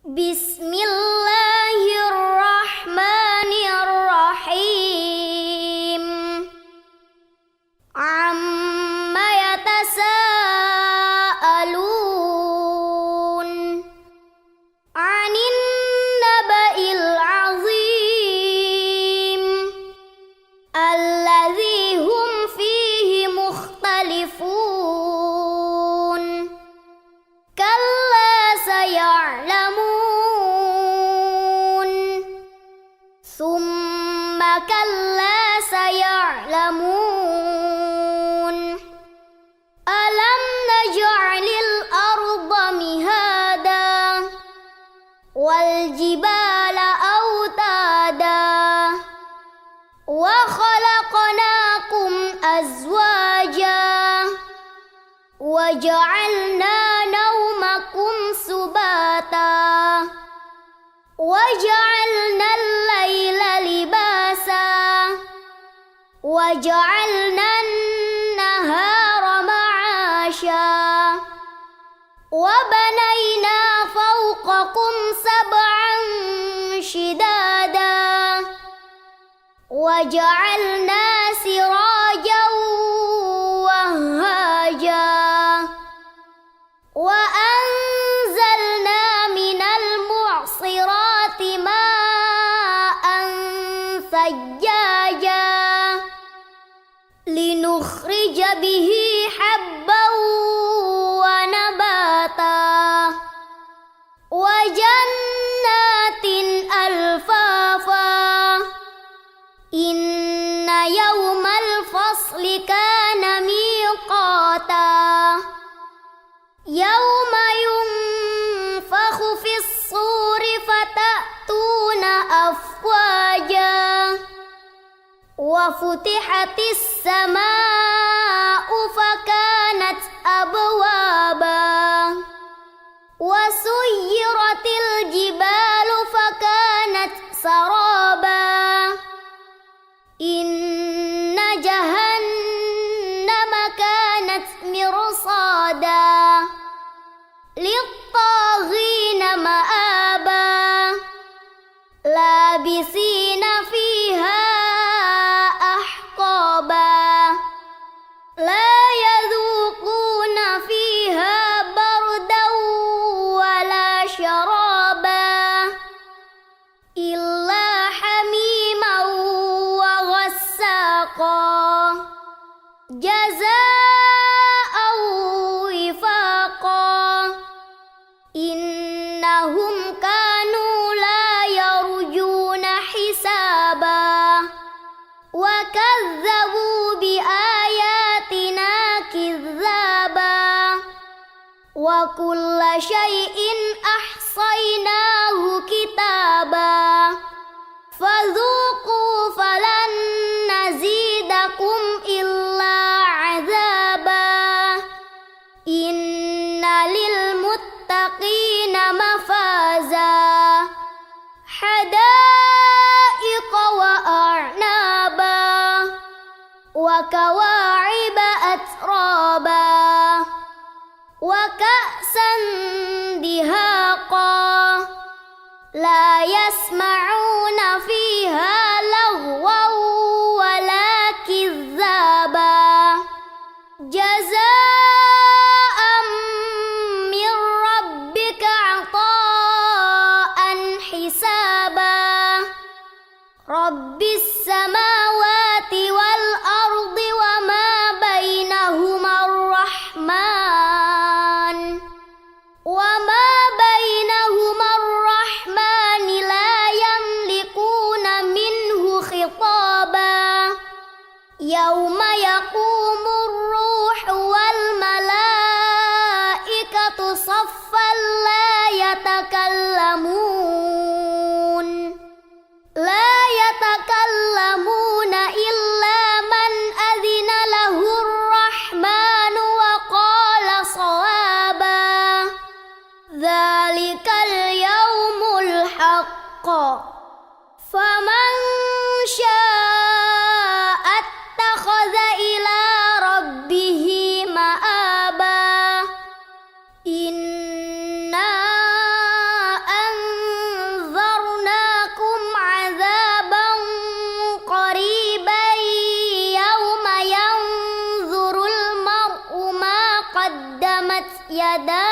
بسم الله الرحمن الرحيم عم يتساءلون عن النبأ العظيم الذي هم فيه مختلفون كلا سيعلمون ثم كلا سيعلمون ألم نجعل الأرض مهادا والجبال أوتادا وخلقناكم أزواجا وجعلنا نومكم سباتا وجعلنا الليل لباسا وجعلنا النهار معاشا وبنينا فوقكم سبعا شدادا وجعلنا سراجا وهاجا وأنزلنا من المعصرات ماء ثجاجا لنخرج به حبا ونباتا وجنات ألفافا إن يوم الفصل كان ميقاتا يوم ينفخ في الصور فتأتون أفواجا وفتحت السماء فكانت أبوابا وسيرت الجبال فكانت سرابا إن جهنم كانت مرصادا للطاغين مآبا لابثين فيها أحقابا لا يذوقون فيها بردا ولا شرابا إلا حميما وغساقا جزاء وفاقا إنهم كانوا لا يرجون حسابا وكذبوا بآياتنا كذابا وكل شيء أحصيناه كتابا فذوقوا فلن نزيدكم إلا عذابا إن للمتقين مفازا حدائق وأعنابا وكواعب أترابا وكأسا دهاقا لا يسمعون فيها لغوا ولا كذابا جزاء من ربك عطاء حسابا رب السماوات والأرض وما بينهما الرحمن لا يملكون منه خطابا يوم يقوم الروح والملائكة صفا لا يتكلمون يدا